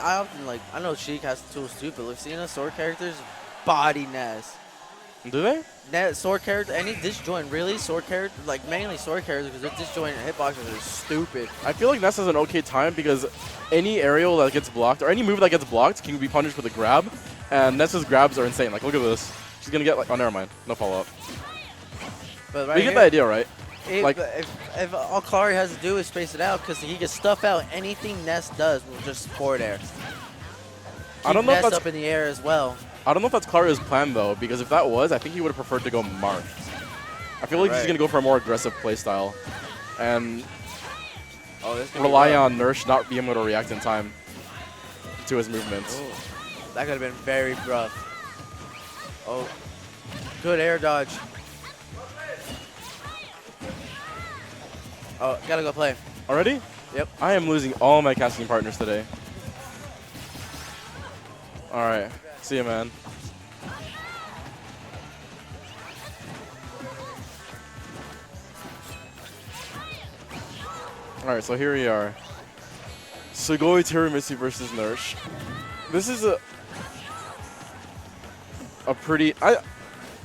I often like, I know Sheik has the tools too, but Lucina sword characters body Ness. Do they? Ness sword character, any disjoint really sword character, like mainly sword characters because their disjoint hitboxes are stupid. I feel like Ness has an okay time because any aerial that gets blocked or any move that gets blocked can be punished with a grab, and Ness's grabs are insane. Like, look at this. She's gonna get like, oh, never mind, no follow up. But But you get the idea, right? Like, if all Clary has to do is space it out, because he can stuff out anything Ness does with just forward air. I don't know if Ness that's up in the air as well. I don't know if that's Clario's plan though, because if that was, I think he would have preferred to go Marth. I feel like he's gonna go for a more aggressive playstyle, and rely on Nersh not being able to react in time to his movements. Ooh, that could have been very rough. Oh, good air dodge. Oh, gotta go play. Already? Yep. I am losing all my casting partners today. All right, see you, man. All right, so here we are. Sugoi Tiramisu versus Nersh. This is a pretty.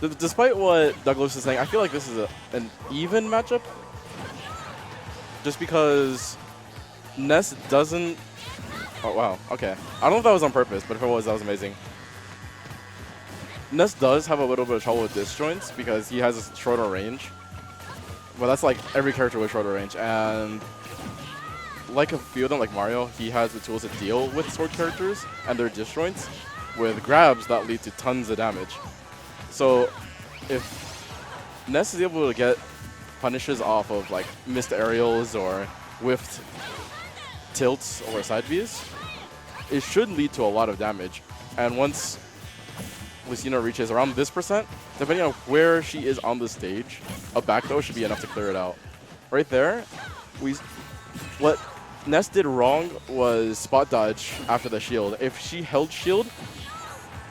Despite what Douglas is saying, I feel like this is an even matchup. Just because Ness doesn't. Oh wow. Okay. I don't know if that was on purpose, but if it was, that was amazing. Ness does have a little bit of trouble with disjoints because he has a shorter range. Well, that's like every character with shorter range, and like a few of them, like Mario, he has the tools to deal with sword characters and their disjoints with grabs that lead to tons of damage. So if Ness is able to get punishes off of like missed aerials or whiffed tilts or side Bs, it should lead to a lot of damage. And once Lucina reaches around this %, depending on where she is on the stage, a back throw should be enough to clear it out. Right there, what Ness did wrong was spot dodge after the shield. If she held shield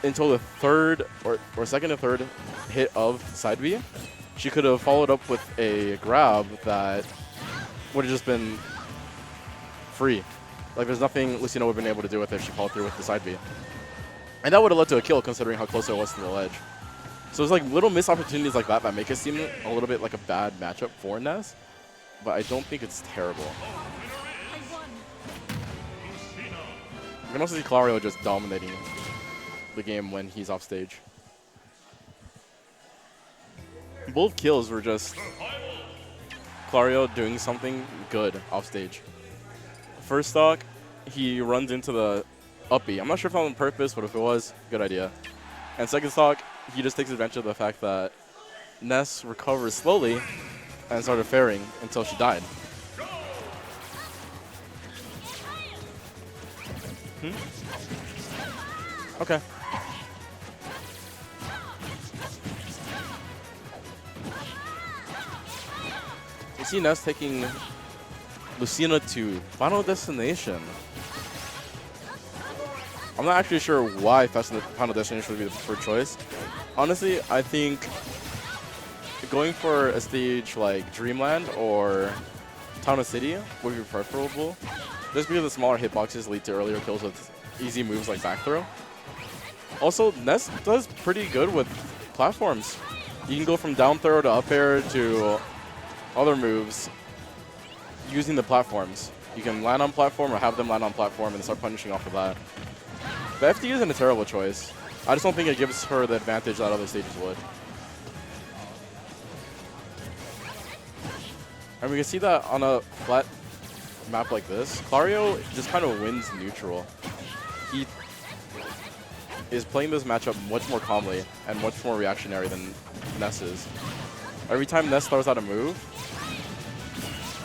until the third or second or third hit of side B, she could have followed up with a grab that would have just been free. Like, there's nothing Lucina would have been able to do with it if she followed through with the side B. And that would have led to a kill, considering how close it was to the ledge. So there's like little missed opportunities like that that make it seem a little bit like a bad matchup for Ness, but I don't think it's terrible. You can also see Clario just dominating the game when he's off stage. Both kills were just Clario doing something good off stage. First stock, he runs into the up B. I'm not sure if that was on purpose, but if it was, good idea. And second stock, he just takes advantage of the fact that Ness recovers slowly and started fairing until she died. Okay. You see Ness taking Lucina to Final Destination. I'm not actually sure why Final Destination would be the preferred choice. Honestly, I think going for a stage like Dreamland or Town of City would be preferable, just because the smaller hitboxes lead to earlier kills with easy moves like back throw. Also, Ness does pretty good with platforms. You can go from down throw to up air to other moves using the platforms. You can land on platform or have them land on platform and start punishing off of that. The FD isn't a terrible choice. I just don't think it gives her the advantage that other stages would. And we can see that on a flat map like this, Clario just kind of wins neutral. He is playing this matchup much more calmly and much more reactionary than Ness is. Every time Ness throws out a move,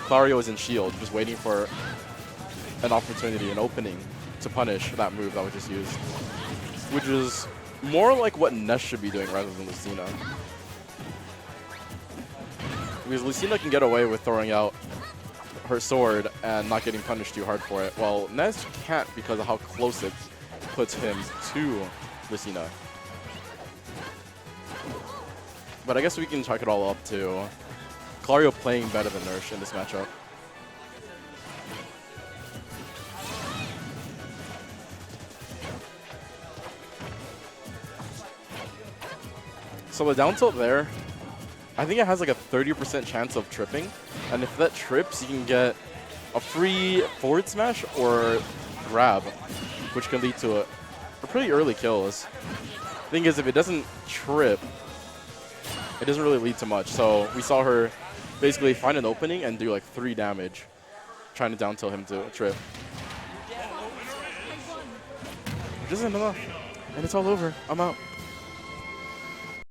Clario is in shield, just waiting for an opportunity, an opening to punish that move that was just used. Which is more like what Ness should be doing rather than Lucina. Because Lucina can get away with throwing out her sword and not getting punished too hard for it, while Ness can't because of how close it puts him to Lucina. But I guess we can chalk it all up to Clario playing better than Nersh in this matchup. So the down tilt there, I think it has like a 30% chance of tripping. And if that trips, you can get a free forward smash or grab, which can lead to a pretty early kills. Thing is, if it doesn't trip, it doesn't really lead to much. So we saw her basically find an opening and do like 3 damage, trying to down tilt him to a trip. Which isn't enough. And it's all over. I'm out.